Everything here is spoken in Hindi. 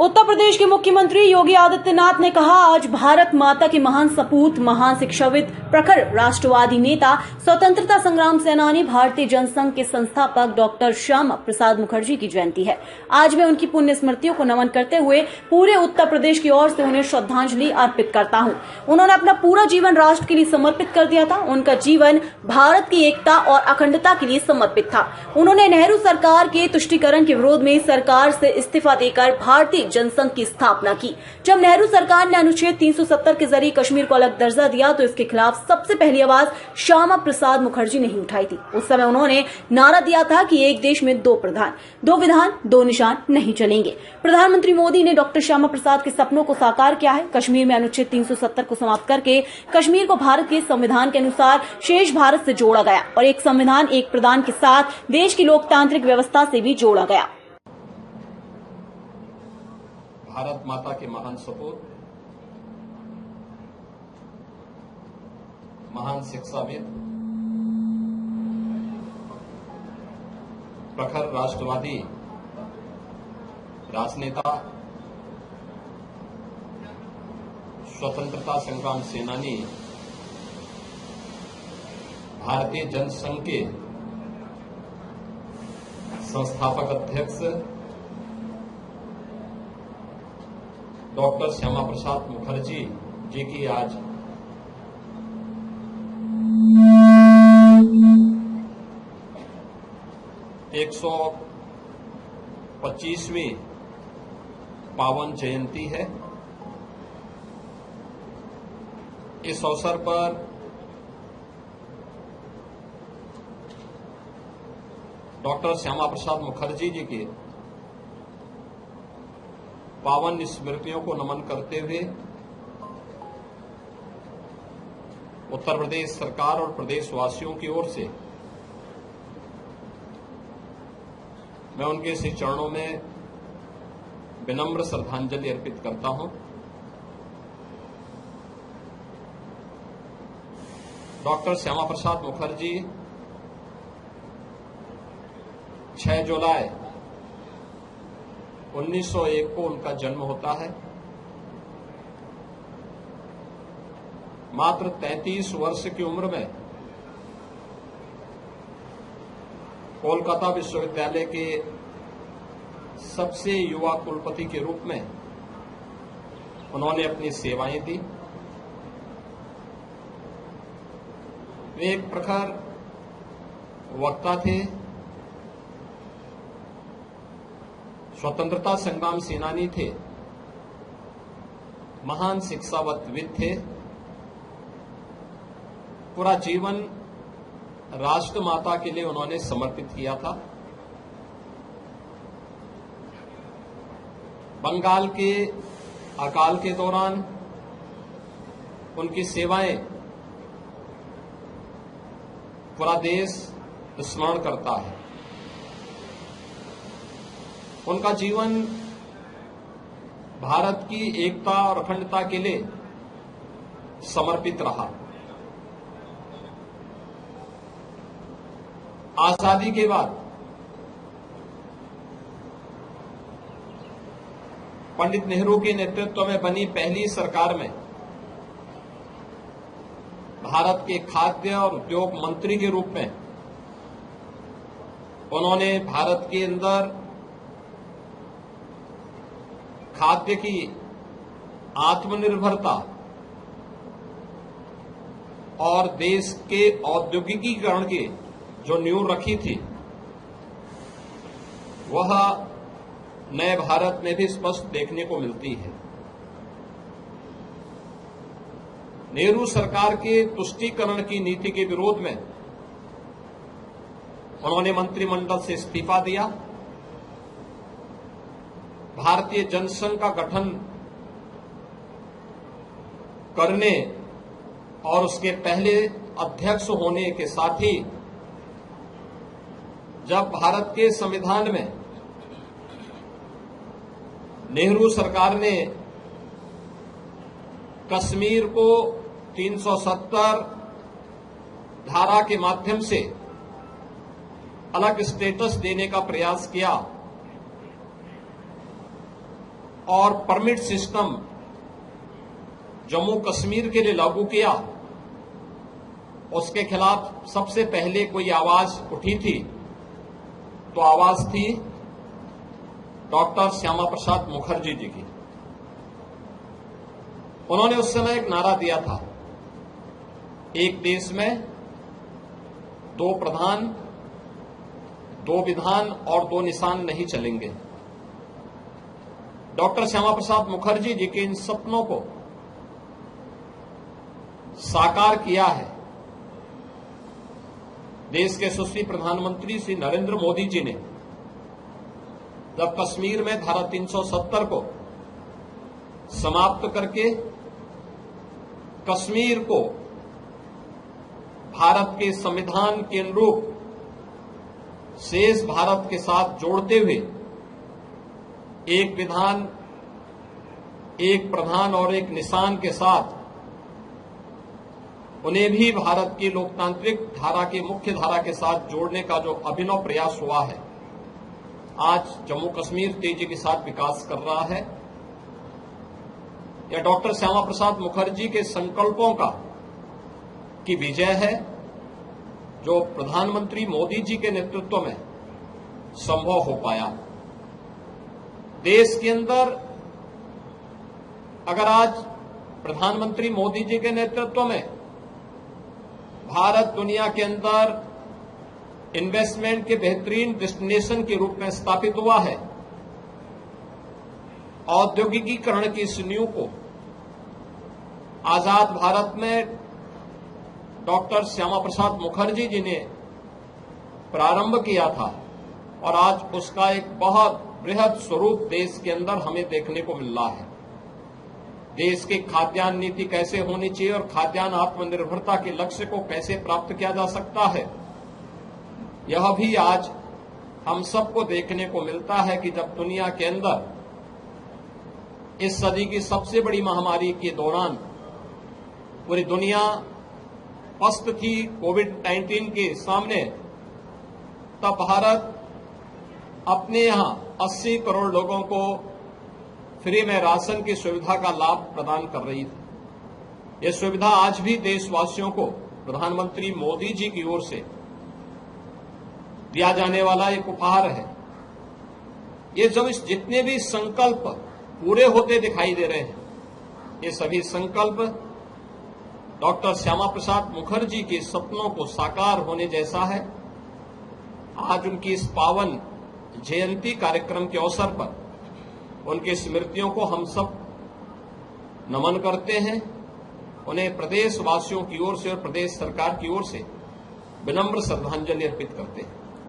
उत्तर प्रदेश के मुख्यमंत्री योगी आदित्यनाथ ने कहा, आज भारत माता के महान सपूत, महान शिक्षाविद, प्रखर राष्ट्रवादी नेता, स्वतंत्रता संग्राम सेनानी, भारतीय जनसंघ के संस्थापक डॉक्टर श्यामा प्रसाद मुखर्जी की जयंती है। आज मैं उनकी पुण्य स्मृतियों को नमन करते हुए पूरे उत्तर प्रदेश की ओर से उन्हें श्रद्धांजलि अर्पित करता हूं। उन्होंने अपना पूरा जीवन राष्ट्र के लिए समर्पित कर दिया था। उनका जीवन भारत की एकता और अखंडता के लिए समर्पित था। उन्होंने नेहरू सरकार के तुष्टीकरण के विरोध में सरकार से इस्तीफा देकर भारतीय जनसंघ की स्थापना की। जब नेहरू सरकार ने अनुच्छेद 370 के जरिए कश्मीर को अलग दर्जा दिया तो इसके खिलाफ सबसे पहली आवाज श्यामा प्रसाद मुखर्जी ने ही उठाई थी। उस समय उन्होंने नारा दिया था कि एक देश में दो प्रधान, दो विधान, दो निशान नहीं चलेंगे। प्रधानमंत्री मोदी ने डॉक्टर श्यामा प्रसाद के सपनों को साकार किया है। कश्मीर में अनुच्छेद 370 को समाप्त करके कश्मीर को भारत के संविधान के अनुसार शेष भारत से जोड़ा गया और एक संविधान एक प्रधान के साथ देश की लोकतांत्रिक व्यवस्था से भी जोड़ा गया। भारत माता के महान सपूत, महान शिक्षाविद, प्रखर राष्ट्रवादी राजनेता, स्वतंत्रता संग्राम सेनानी, भारतीय जनसंघ के संस्थापक अध्यक्ष डॉक्टर श्यामा प्रसाद मुखर्जी जी की आज एक 125वीं पावन जयंती है। इस अवसर पर डॉक्टर श्यामा प्रसाद मुखर्जी जी के पावन स्मृतियों को नमन करते हुए उत्तर प्रदेश सरकार और प्रदेशवासियों की ओर से मैं उनके श्री चरणों में विनम्र श्रद्धांजलि अर्पित करता हूं। डॉक्टर श्यामा प्रसाद मुखर्जी 6 जुलाई 1901 को उनका जन्म होता है। मात्र 33 वर्ष की उम्र में कोलकाता विश्वविद्यालय के सबसे युवा कुलपति के रूप में उन्होंने अपनी सेवाएं दी। वे एक प्रखर वक्ता थे, स्वतंत्रता संग्राम सेनानी थे, महान शिक्षाविद थे। पूरा जीवन राष्ट्र माता के लिए उन्होंने समर्पित किया था। बंगाल के अकाल के दौरान उनकी सेवाएं पूरा देश स्मरण करता है। उनका जीवन भारत की एकता और अखंडता के लिए समर्पित रहा। आजादी के बाद पंडित नेहरू के नेतृत्व में बनी पहली सरकार में भारत के खाद्य और उद्योग मंत्री के रूप में उन्होंने भारत के अंदर खाद्य की आत्मनिर्भरता और देश के औद्योगिकीकरण की जो नींव रखी थी वह नए भारत में भी स्पष्ट देखने को मिलती है। नेहरू सरकार के तुष्टीकरण की नीति के विरोध में उन्होंने मंत्रिमंडल से इस्तीफा दिया। भारतीय जनसंघ का गठन करने और उसके पहले अध्यक्ष होने के साथ ही जब भारत के संविधान में नेहरू सरकार ने कश्मीर को 370 धारा के माध्यम से अलग स्टेटस देने का प्रयास किया और परमिट सिस्टम जम्मू कश्मीर के लिए लागू किया, उसके खिलाफ सबसे पहले कोई आवाज उठी थी तो आवाज थी डॉक्टर श्यामा प्रसाद मुखर्जी जी की। उन्होंने उस समय एक नारा दिया था, एक देश में दो प्रधान, दो विधान और दो निशान नहीं चलेंगे। डॉक्टर श्यामा प्रसाद मुखर्जी जी के इन सपनों को साकार किया है देश के यशस्वी प्रधानमंत्री श्री नरेंद्र मोदी जी ने, जब कश्मीर में धारा 370 को समाप्त करके कश्मीर को भारत के संविधान के अनुरूप शेष भारत के साथ जोड़ते हुए एक विधान, एक प्रधान और एक निशान के साथ उन्हें भी भारत की लोकतांत्रिक धारा की मुख्य धारा के साथ जोड़ने का जो अभिनव प्रयास हुआ है, आज जम्मू कश्मीर तेजी के साथ विकास कर रहा है। यह डॉक्टर श्यामा प्रसाद मुखर्जी के संकल्पों की विजय है, जो प्रधानमंत्री मोदी जी के नेतृत्व में संभव हो पाया। देश के अंदर अगर आज प्रधानमंत्री मोदी जी के नेतृत्व में भारत दुनिया के अंदर इन्वेस्टमेंट के बेहतरीन डेस्टिनेशन के रूप में स्थापित हुआ है, औद्योगिकीकरण की इस नींव को आजाद भारत में डॉक्टर श्यामा प्रसाद मुखर्जी जी ने प्रारंभ किया था और आज उसका एक बहुत बृहद स्वरूप देश के अंदर हमें देखने को मिल रहा है। देश की खाद्यान्न नीति कैसे होनी चाहिए और खाद्यान्न आत्मनिर्भरता के लक्ष्य को कैसे प्राप्त किया जा सकता है, यह भी आज हम सबको देखने को मिलता है कि जब दुनिया के अंदर इस सदी की सबसे बड़ी महामारी के दौरान पूरी दुनिया पस्त थी कोविड-19 के सामने, तब भारत अपने यहां 80 करोड़ लोगों को फ्री में राशन की सुविधा का लाभ प्रदान कर रही थी। यह सुविधा आज भी देशवासियों को प्रधानमंत्री मोदी जी की ओर से दिया जाने वाला एक उपहार है। ये जब जितने भी संकल्प पूरे होते दिखाई दे रहे हैं, ये सभी संकल्प डॉक्टर श्यामा प्रसाद मुखर्जी के सपनों को साकार होने जैसा है। आज उनकी इस पावन जयंती कार्यक्रम के अवसर पर उनकी स्मृतियों को हम सब नमन करते हैं। उन्हें प्रदेशवासियों की ओर से और प्रदेश सरकार की ओर से विनम्र श्रद्धांजलि अर्पित करते हैं।